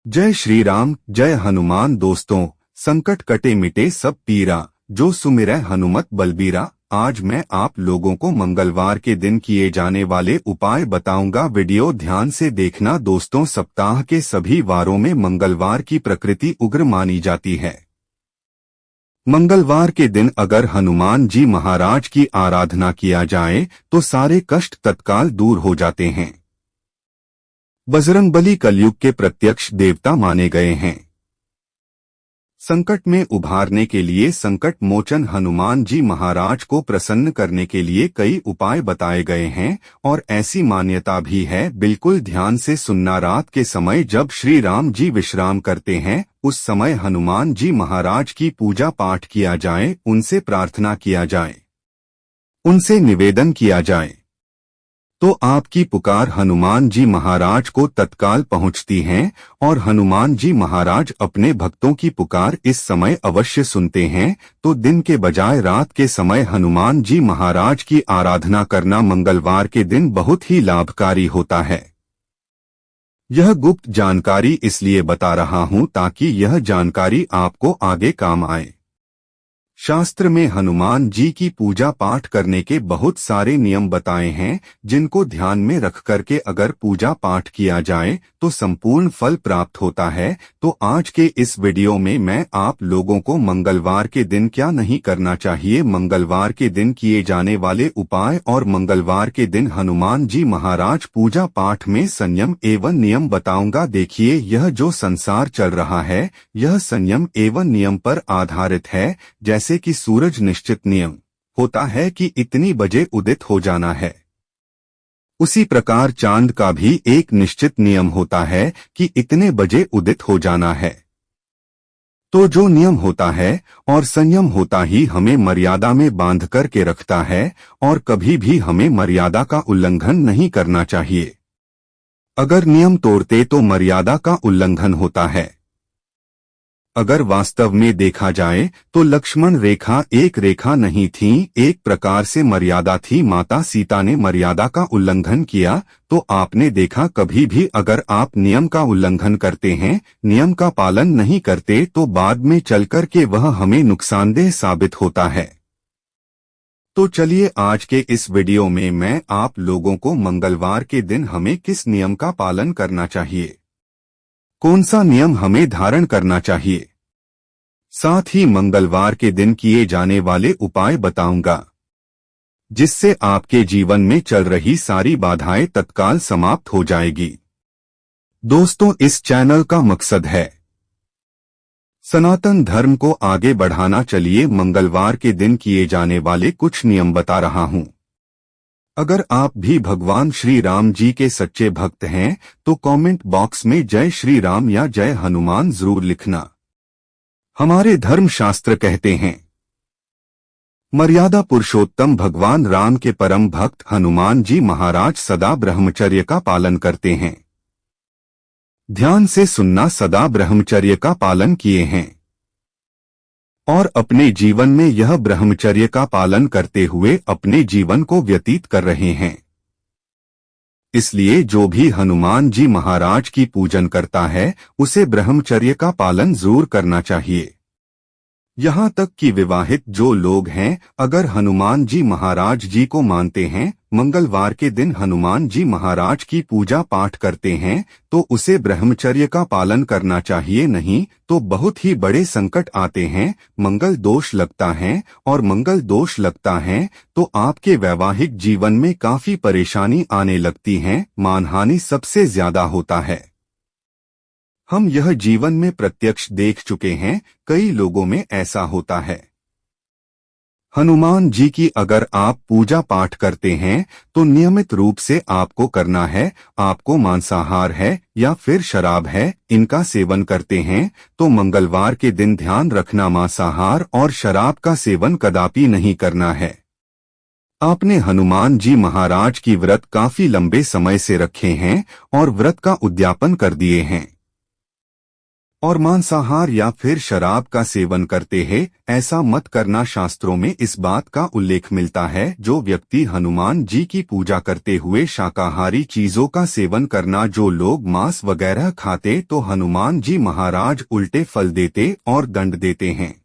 जय श्री राम, जय हनुमान। दोस्तों, संकट कटे मिटे सब पीरा, जो सुमिरै हनुमत बलबीरा। आज मैं आप लोगों को मंगलवार के दिन किए जाने वाले उपाय बताऊंगा। वीडियो ध्यान से देखना। दोस्तों, सप्ताह के सभी वारों में मंगलवार की प्रकृति उग्र मानी जाती है। मंगलवार के दिन अगर हनुमान जी महाराज की आराधना किया जाए तो सारे कष्ट तत्काल दूर हो जाते हैं। बजरंगबली कलयुग के प्रत्यक्ष देवता माने गए हैं। संकट में उभारने के लिए संकट मोचन हनुमान जी महाराज को प्रसन्न करने के लिए कई उपाय बताए गए हैं और ऐसी मान्यता भी है। बिल्कुल ध्यान से सुनना। रात के समय जब श्री राम जी विश्राम करते हैं, उस समय हनुमान जी महाराज की पूजा पाठ किया जाए, उनसे प्रार्थना किया जाए, उनसे निवेदन किया जाए तो आपकी पुकार हनुमान जी महाराज को तत्काल पहुंचती हैं और हनुमान जी महाराज अपने भक्तों की पुकार इस समय अवश्य सुनते हैं। तो दिन के बजाय रात के समय हनुमान जी महाराज की आराधना करना मंगलवार के दिन बहुत ही लाभकारी होता है। यह गुप्त जानकारी इसलिए बता रहा हूं ताकि यह जानकारी आपको आगे काम आए। शास्त्र में हनुमान जी की पूजा पाठ करने के बहुत सारे नियम बताए हैं, जिनको ध्यान में रख करके अगर पूजा पाठ किया जाए तो संपूर्ण फल प्राप्त होता है। तो आज के इस वीडियो में मैं आप लोगों को मंगलवार के दिन क्या नहीं करना चाहिए, मंगलवार के दिन किए जाने वाले उपाय और मंगलवार के दिन हनुमान जी महाराज पूजा पाठ में संयम एवं नियम बताऊंगा। देखिए, यह जो संसार चल रहा है यह संयम एवं नियम पर आधारित है। जैसे कि सूरज निश्चित नियम होता है कि इतनी बजे उदित हो जाना है, उसी प्रकार चांद का भी एक निश्चित नियम होता है कि इतने बजे उदित हो जाना है। तो जो नियम होता है और संयम होता ही हमें मर्यादा में बांध कर के रखता है और कभी भी हमें मर्यादा का उल्लंघन नहीं करना चाहिए। अगर नियम तोड़ते तो मर्यादा का उल्लंघन होता है। अगर वास्तव में देखा जाए तो लक्ष्मण रेखा एक रेखा नहीं थी, एक प्रकार से मर्यादा थी। माता सीता ने मर्यादा का उल्लंघन किया तो आपने देखा, कभी भी अगर आप नियम का उल्लंघन करते हैं, नियम का पालन नहीं करते, तो बाद में चलकर के वह हमें नुकसानदेह साबित होता है। तो चलिए, आज के इस वीडियो में मैं आप लोगों को मंगलवार के दिन हमें किस नियम का पालन करना चाहिए, कौन सा नियम हमें धारण करना चाहिए, साथ ही मंगलवार के दिन किए जाने वाले उपाय बताऊंगा, जिससे आपके जीवन में चल रही सारी बाधाएं तत्काल समाप्त हो जाएगी। दोस्तों, इस चैनल का मकसद है सनातन धर्म को आगे बढ़ाना। चलिए, मंगलवार के दिन किए जाने वाले कुछ नियम बता रहा हूं। अगर आप भी भगवान श्री राम जी के सच्चे भक्त हैं तो कमेंट बॉक्स में जय श्री राम या जय हनुमान जरूर लिखना। हमारे धर्म शास्त्र कहते हैं, मर्यादा पुरुषोत्तम भगवान राम के परम भक्त हनुमान जी महाराज सदा ब्रह्मचर्य का पालन करते हैं। ध्यान से सुनना, सदा ब्रह्मचर्य का पालन किए हैं और अपने जीवन में यह ब्रह्मचर्य का पालन करते हुए अपने जीवन को व्यतीत कर रहे हैं। इसलिए जो भी हनुमान जी महाराज की पूजन करता है उसे ब्रह्मचर्य का पालन जरूर करना चाहिए। यहाँ तक कि विवाहित जो लोग हैं, अगर हनुमान जी महाराज जी को मानते हैं, मंगलवार के दिन हनुमान जी महाराज की पूजा पाठ करते हैं, तो उसे ब्रह्मचर्य का पालन करना चाहिए। नहीं तो बहुत ही बड़े संकट आते हैं, मंगल दोष लगता है और मंगल दोष लगता है तो आपके वैवाहिक जीवन में काफी परेशानी आने लगती है, मानहानि सबसे ज्यादा होता है। हम यह जीवन में प्रत्यक्ष देख चुके हैं, कई लोगों में ऐसा होता है। हनुमान जी की अगर आप पूजा पाठ करते हैं तो नियमित रूप से आपको करना है। आपको मांसाहार है या फिर शराब है, इनका सेवन करते हैं तो मंगलवार के दिन ध्यान रखना, मांसाहार और शराब का सेवन कदापि नहीं करना है। आपने हनुमान जी महाराज की व्रत काफी लंबे समय से रखे हैं और व्रत का उद्यापन कर दिए हैं। और मांसाहार या फिर शराब का सेवन करते हैं। ऐसा मत करना। शास्त्रों में इस बात का उल्लेख मिलता है, जो व्यक्ति हनुमान जी की पूजा करते हुए शाकाहारी चीजों का सेवन करना, जो लोग मांस वगैरह खाते, तो हनुमान जी महाराज उल्टे फल देते और दंड देते हैं।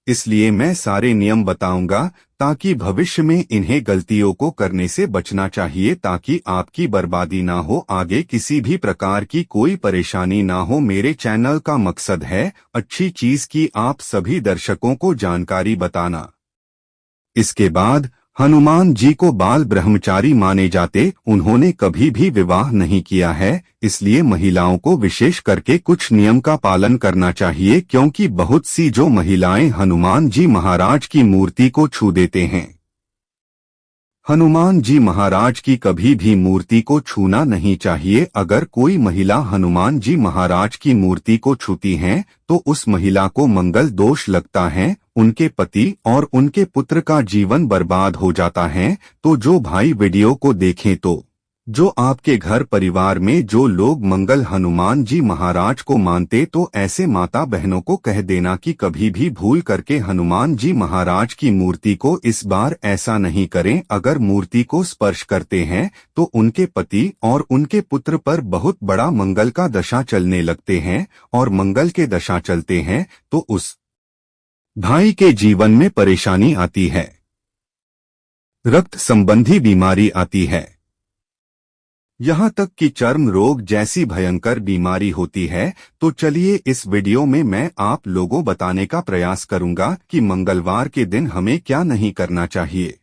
इसलिए मैं सारे नियम बताऊंगा ताकि भविष्य में इन्हें गलतियों को करने से बचना चाहिए, ताकि आपकी बर्बादी ना हो, आगे किसी भी प्रकार की कोई परेशानी ना हो। मेरे चैनल का मकसद है अच्छी चीज की आप सभी दर्शकों को जानकारी बताना। इसके बाद हनुमान जी को बाल ब्रह्मचारी माने जाते। उन्होंने कभी भी विवाह नहीं किया है, इसलिए महिलाओं को विशेष करके कुछ नियम का पालन करना चाहिए, क्योंकि बहुत सी जो महिलाएं हनुमान जी महाराज की मूर्ति को छू देते हैं। हनुमान जी महाराज की कभी भी मूर्ति को छूना नहीं चाहिए। अगर कोई महिला हनुमान जी महाराज की मूर्ति को छूती है तो उस महिला को मंगल दोष लगता है, उनके पति और उनके पुत्र का जीवन बर्बाद हो जाता है। तो जो भाई वीडियो को देखें, तो जो आपके घर परिवार में जो लोग मंगल हनुमान जी महाराज को मानते, तो ऐसे माता बहनों को कह देना कि कभी भी भूल करके हनुमान जी महाराज की मूर्ति को इस बार ऐसा नहीं करें। अगर मूर्ति को स्पर्श करते हैं तो उनके पति और उनके पुत्र पर बहुत बड़ा मंगल का दशा चलने लगते हैं, और मंगल के दशा चलते हैं तो उस भाई के जीवन में परेशानी आती है, रक्त संबंधी बीमारी आती है, यहाँ तक कि चर्म रोग जैसी भयंकर बीमारी होती है। तो चलिए इस वीडियो में मैं आप लोगों बताने का प्रयास करूंगा कि मंगलवार के दिन हमें क्या नहीं करना चाहिए।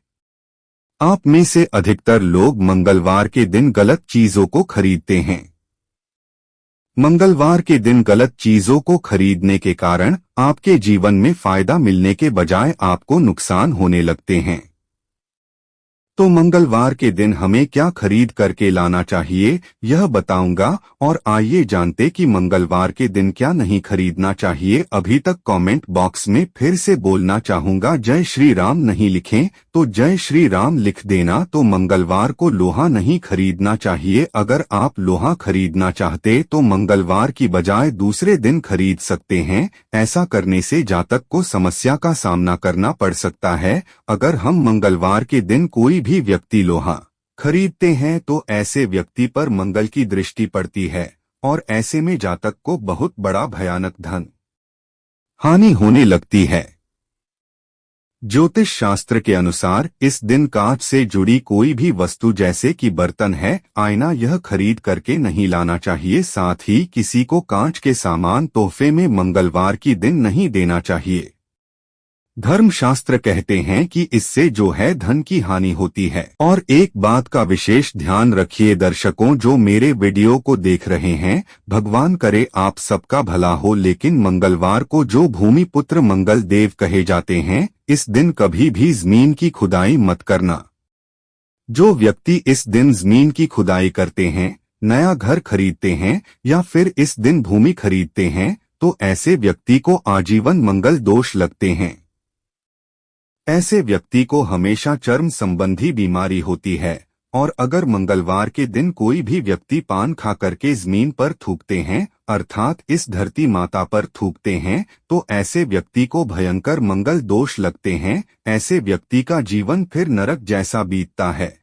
आप में से अधिकतर लोग मंगलवार के दिन गलत चीजों को खरीदते हैं। मंगलवार के दिन गलत चीजों को खरीदने के कारण आपके जीवन में फायदा मिलने के बजाय आपको नुकसान होने लगते हैं। तो मंगलवार के दिन हमें क्या खरीद करके लाना चाहिए, यह बताऊंगा। और आइए जानते कि मंगलवार के दिन क्या नहीं खरीदना चाहिए। अभी तक कमेंट बॉक्स में फिर से बोलना चाहूंगा, जय श्री राम नहीं लिखें तो जय श्री राम लिख देना। तो मंगलवार को लोहा नहीं खरीदना चाहिए। अगर आप लोहा खरीदना चाहते तो मंगलवार की बजाय दूसरे दिन खरीद सकते हैं। ऐसा करने से जातक को समस्या का सामना करना पड़ सकता है। अगर हम मंगलवार के दिन कोई भी व्यक्ति लोहा खरीदते हैं तो ऐसे व्यक्ति पर मंगल की दृष्टि पड़ती है, और ऐसे में जातक को बहुत बड़ा भयानक धन हानि होने लगती है। ज्योतिष शास्त्र के अनुसार इस दिन कांच से जुड़ी कोई भी वस्तु जैसे कि बर्तन है, आईना, यह खरीद करके नहीं लाना चाहिए। साथ ही किसी को कांच के सामान तोहफे में मंगलवार की दिन नहीं देना चाहिए। धर्मशास्त्र कहते हैं कि इससे जो है धन की हानि होती है। और एक बात का विशेष ध्यान रखिए दर्शकों, जो मेरे वीडियो को देख रहे हैं, भगवान करे आप सबका भला हो, लेकिन मंगलवार को जो भूमि पुत्र मंगल देव कहे जाते हैं, इस दिन कभी भी जमीन की खुदाई मत करना। जो व्यक्ति इस दिन जमीन की खुदाई करते हैं, नया घर खरीदते हैं या फिर इस दिन भूमि खरीदते हैं, तो ऐसे व्यक्ति को आजीवन मंगल दोष लगते हैं। ऐसे व्यक्ति को हमेशा चर्म संबंधी बीमारी होती है। और अगर मंगलवार के दिन कोई भी व्यक्ति पान खा करके जमीन पर थूकते हैं, अर्थात इस धरती माता पर थूकते हैं, तो ऐसे व्यक्ति को भयंकर मंगल दोष लगते हैं। ऐसे व्यक्ति का जीवन फिर नरक जैसा बीतता है।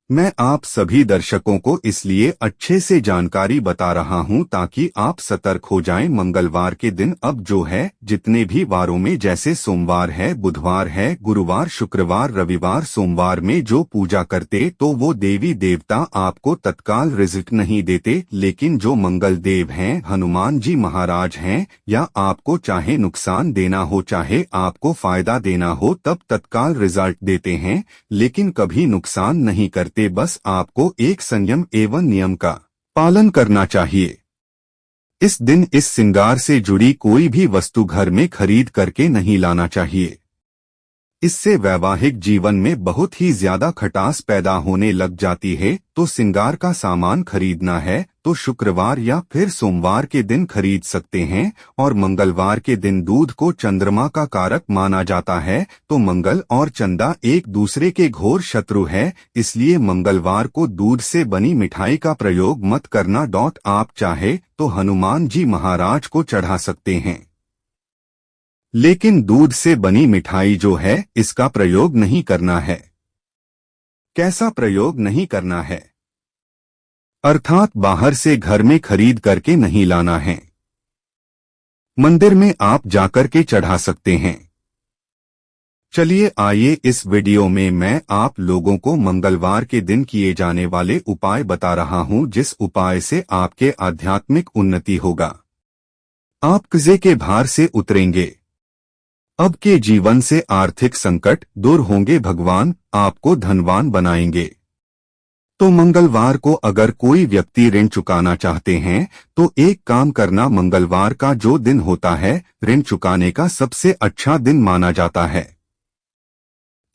मैं आप सभी दर्शकों को इसलिए अच्छे से जानकारी बता रहा हूं ताकि आप सतर्क हो जाएं। मंगलवार के दिन अब जो है जितने भी वारों में, जैसे सोमवार है, बुधवार है, गुरुवार, शुक्रवार, रविवार, सोमवार में जो पूजा करते, तो वो देवी देवता आपको तत्काल रिजल्ट नहीं देते। लेकिन जो मंगल देव हैं, हनुमान जी महाराज हैं, या आपको चाहे नुकसान देना हो चाहे आपको फायदा देना हो, तब तत्काल रिजल्ट देते हैं, लेकिन कभी नुकसान नहीं करते। बस आपको एक संयम एवं नियम का पालन करना चाहिए। इस दिन इस श्रृंगार से जुड़ी कोई भी वस्तु घर में खरीद करके नहीं लाना चाहिए। इससे वैवाहिक जीवन में बहुत ही ज्यादा खटास पैदा होने लग जाती है। तो श्रृंगार का सामान खरीदना है तो शुक्रवार या फिर सोमवार के दिन खरीद सकते हैं। और मंगलवार के दिन दूध को चंद्रमा का कारक माना जाता है, तो मंगल और चंदा एक दूसरे के घोर शत्रु है, इसलिए मंगलवार को दूध से बनी मिठाई का प्रयोग मत करना। आप चाहे तो हनुमान जी महाराज को चढ़ा सकते हैं, लेकिन दूध से बनी मिठाई जो है इसका प्रयोग नहीं करना है। कैसा प्रयोग नहीं करना है? अर्थात बाहर से घर में खरीद करके नहीं लाना है, मंदिर में आप जाकर के चढ़ा सकते हैं। चलिए आइए इस वीडियो में मैं आप लोगों को मंगलवार के दिन किए जाने वाले उपाय बता रहा हूं, जिस उपाय से आपके आध्यात्मिक उन्नति होगा, आप कर्जे के भार से उतरेंगे, अब के जीवन से आर्थिक संकट दूर होंगे, भगवान आपको धनवान बनाएंगे। तो मंगलवार को अगर कोई व्यक्ति ऋण चुकाना चाहते हैं तो एक काम करना, मंगलवार का जो दिन होता है ऋण चुकाने का सबसे अच्छा दिन माना जाता है।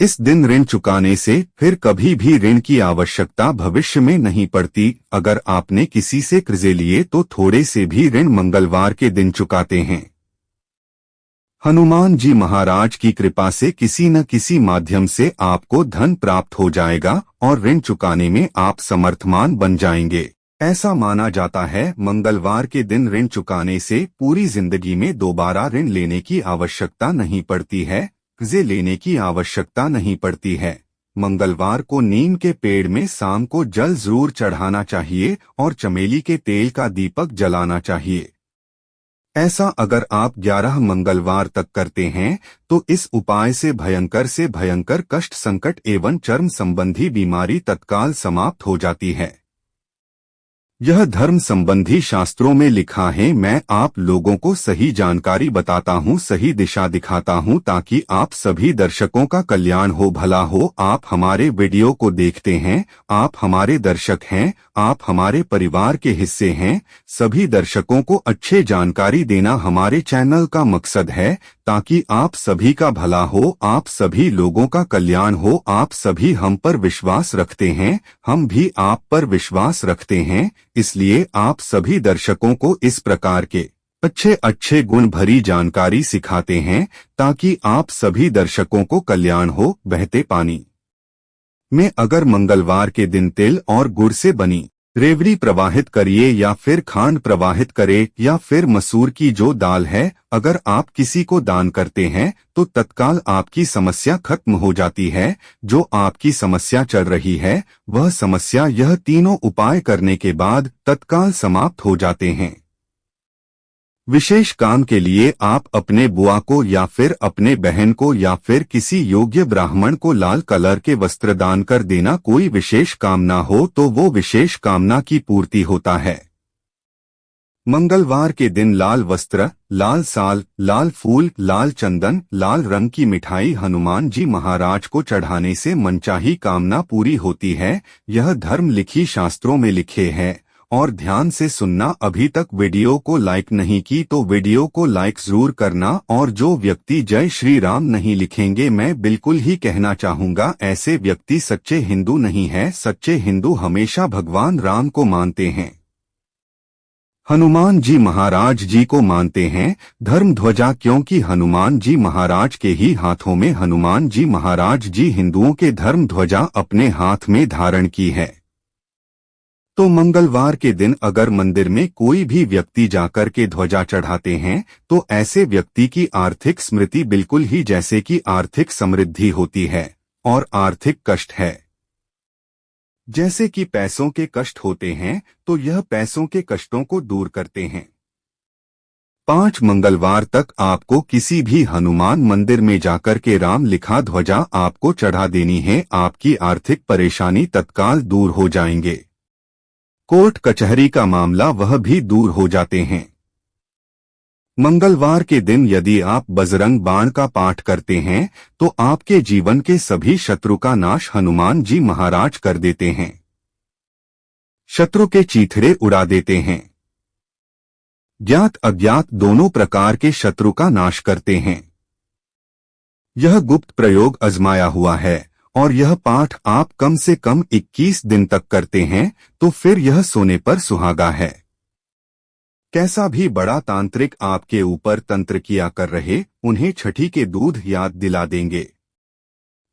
इस दिन ऋण चुकाने से फिर कभी भी ऋण की आवश्यकता भविष्य में नहीं पड़ती। अगर आपने किसी से कर्जे लिए तो थोड़े से भी ऋण मंगलवार के दिन चुकाते हैं, हनुमान जी महाराज की कृपा से किसी न किसी माध्यम से आपको धन प्राप्त हो जाएगा और ऋण चुकाने में आप समर्थवान बन जाएंगे। ऐसा माना जाता है मंगलवार के दिन ऋण चुकाने से पूरी जिंदगी में दोबारा ऋण लेने की आवश्यकता नहीं पड़ती है, कर्जे लेने की आवश्यकता नहीं पड़ती है। मंगलवार को नीम के पेड़ में शाम को जल जरूर चढ़ाना चाहिए और चमेली के तेल का दीपक जलाना चाहिए। ऐसा अगर आप 11 मंगलवार तक करते हैं तो इस उपाय से भयंकर कष्ट, संकट एवं चर्म संबंधी बीमारी तत्काल समाप्त हो जाती है। यह धर्म संबंधी शास्त्रों में लिखा है। मैं आप लोगों को सही जानकारी बताता हूँ, सही दिशा दिखाता हूँ, ताकि आप सभी दर्शकों का कल्याण हो, भला हो। आप हमारे वीडियो को देखते हैं, आप हमारे दर्शक हैं, आप हमारे परिवार के हिस्से हैं। सभी दर्शकों को अच्छे जानकारी देना हमारे चैनल का मकसद है, ताकि आप सभी का भला हो, आप सभी लोगों का कल्याण हो। आप सभी हम पर विश्वास रखते हैं, हम भी आप पर विश्वास रखते हैं, इसलिए आप सभी दर्शकों को इस प्रकार के अच्छे गुण भरी जानकारी सिखाते हैं, ताकि आप सभी दर्शकों को कल्याण हो। बहते पानी में अगर मंगलवार के दिन तिल और गुड़ से बनी रेवड़ी प्रवाहित करिए, या फिर खांड प्रवाहित करे, या फिर मसूर की जो दाल है, अगर आप किसी को दान करते हैं तो तत्काल आपकी समस्या खत्म हो जाती है। जो आपकी समस्या चल रही है वह समस्या यह तीनों उपाय करने के बाद तत्काल समाप्त हो जाते हैं। विशेष काम के लिए आप अपने बुआ को या फिर अपने बहन को या फिर किसी योग्य ब्राह्मण को लाल कलर के वस्त्र दान कर देना। कोई विशेष कामना हो तो वो विशेष कामना की पूर्ति होता है। मंगलवार के दिन लाल वस्त्र, लाल साल, लाल फूल, लाल चंदन, लाल रंग की मिठाई हनुमान जी महाराज को चढ़ाने से मनचाही कामना पूरी होती है। यह धर्म लिखी शास्त्रों में लिखे है। और ध्यान से सुनना, अभी तक वीडियो को लाइक नहीं की तो वीडियो को लाइक जरूर करना। और जो व्यक्ति जय श्री राम नहीं लिखेंगे, मैं बिल्कुल ही कहना चाहूँगा ऐसे व्यक्ति सच्चे हिंदू नहीं है। सच्चे हिंदू हमेशा भगवान राम को मानते हैं, हनुमान जी महाराज जी को मानते हैं। धर्म ध्वजा, क्योंकि हनुमान जी महाराज के ही हाथों में हनुमान जी महाराज जी हिंदुओं के धर्म ध्वजा अपने हाथ में धारण की है। तो मंगलवार के दिन अगर मंदिर में कोई भी व्यक्ति जाकर के ध्वजा चढ़ाते हैं तो ऐसे व्यक्ति की आर्थिक स्मृति बिल्कुल ही जैसे कि आर्थिक समृद्धि होती है। और आर्थिक कष्ट है, जैसे कि पैसों के कष्ट होते हैं, तो यह पैसों के कष्टों को दूर करते हैं। 5 मंगलवार तक आपको किसी भी हनुमान मंदिर में जाकर के राम लिखा ध्वजा आपको चढ़ा देनी है। आपकी आर्थिक परेशानी तत्काल दूर हो जाएंगे। कोर्ट कचहरी का मामला वह भी दूर हो जाते हैं। मंगलवार के दिन यदि आप बजरंग बाण का पाठ करते हैं तो आपके जीवन के सभी शत्रु का नाश हनुमान जी महाराज कर देते हैं, शत्रु के चीथड़े उड़ा देते हैं, ज्ञात अज्ञात दोनों प्रकार के शत्रु का नाश करते हैं। यह गुप्त प्रयोग आजमाया हुआ है और यह पाठ आप कम से कम 21 दिन तक करते हैं तो फिर यह सोने पर सुहागा है। कैसा भी बड़ा तांत्रिक आपके ऊपर तंत्र किया कर रहे, उन्हें छठी के दूध याद दिला देंगे।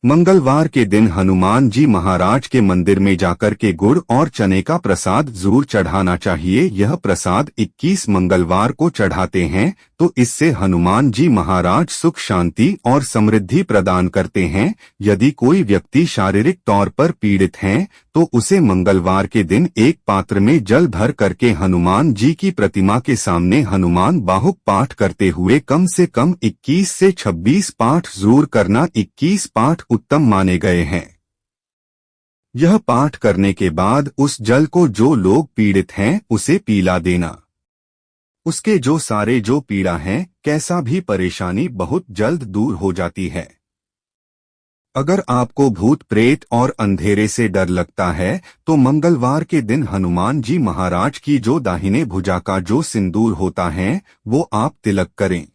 मंगलवार के दिन हनुमान जी महाराज के मंदिर में जाकर के गुड़ और चने का प्रसाद जरूर चढ़ाना चाहिए। यह प्रसाद 21 मंगलवार को चढ़ाते हैं तो इससे हनुमान जी महाराज सुख शांति और समृद्धि प्रदान करते हैं। यदि कोई व्यक्ति शारीरिक तौर पर पीड़ित है तो उसे मंगलवार के दिन एक पात्र में जल भर करके हनुमान जी की प्रतिमा के सामने हनुमान बाहुक पाठ करते हुए कम से कम 21 से 26 पाठ जरूर करना। 21 पाठ उत्तम माने गए हैं। यह पाठ करने के बाद उस जल को जो लोग पीड़ित हैं उसे पिला देना। उसके जो पीड़ा है, कैसा भी परेशानी बहुत जल्द दूर हो जाती है। अगर आपको भूत प्रेत और अंधेरे से डर लगता है तो मंगलवार के दिन हनुमान जी महाराज की जो दाहिने भुजा का जो सिंदूर होता है वो आप तिलक करें,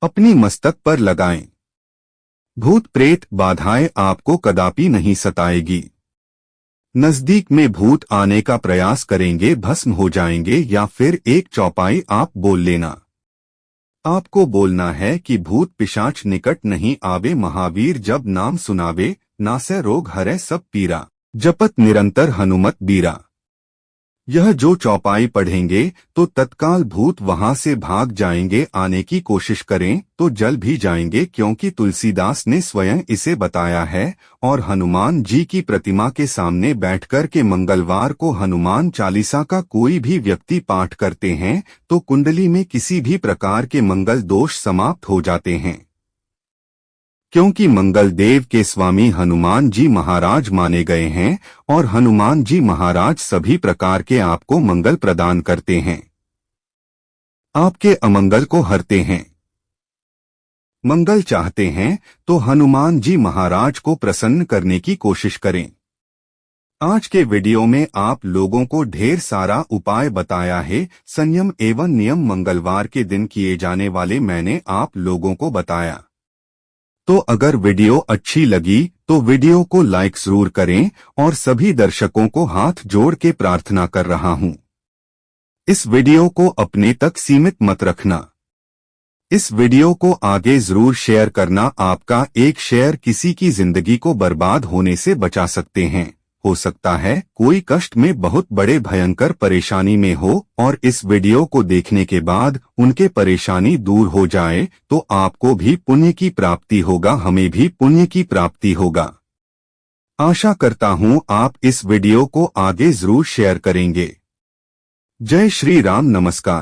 अपनी मस्तक पर लगाएं। भूत प्रेत बाधाएं आपको कदापि नहीं सताएगी। नजदीक में भूत आने का प्रयास करेंगे भस्म हो जाएंगे। या फिर एक चौपाई आप बोल लेना। आपको बोलना है कि भूत पिशाच निकट नहीं आवे, महावीर जब नाम सुनावे, नासै रोग हरै सब पीरा, जपत निरंतर हनुमत बीरा। यह जो चौपाई पढ़ेंगे तो तत्काल भूत वहां से भाग जाएंगे। आने की कोशिश करें तो जल भी जाएंगे, क्योंकि तुलसीदास ने स्वयं इसे बताया है। और हनुमान जी की प्रतिमा के सामने बैठकर के मंगलवार को हनुमान चालीसा का कोई भी व्यक्ति पाठ करते हैं तो कुंडली में किसी भी प्रकार के मंगल दोष समाप्त हो जाते हैं। क्योंकि मंगल देव के स्वामी हनुमान जी महाराज माने गए हैं और हनुमान जी महाराज सभी प्रकार के आपको मंगल प्रदान करते हैं, आपके अमंगल को हरते हैं। मंगल चाहते हैं तो हनुमान जी महाराज को प्रसन्न करने की कोशिश करें। आज के वीडियो में आप लोगों को ढेर सारा उपाय बताया है। संयम एवं नियम मंगलवार के दिन किए जाने वाले मैंने आप लोगों को बताया। तो अगर वीडियो अच्छी लगी तो वीडियो को लाइक जरूर करें और सभी दर्शकों को हाथ जोड़ के प्रार्थना कर रहा हूं, इस वीडियो को अपने तक सीमित मत रखना। इस वीडियो को आगे जरूर शेयर करना। आपका एक शेयर किसी की जिंदगी को बर्बाद होने से बचा सकते हैं। हो सकता है कोई कष्ट में बहुत बड़े भयंकर परेशानी में हो और इस वीडियो को देखने के बाद उनके परेशानी दूर हो जाए तो आपको भी पुण्य की प्राप्ति होगा, हमें भी पुण्य की प्राप्ति होगा। आशा करता हूं आप इस वीडियो को आगे जरूर शेयर करेंगे। जय श्री राम, नमस्कार।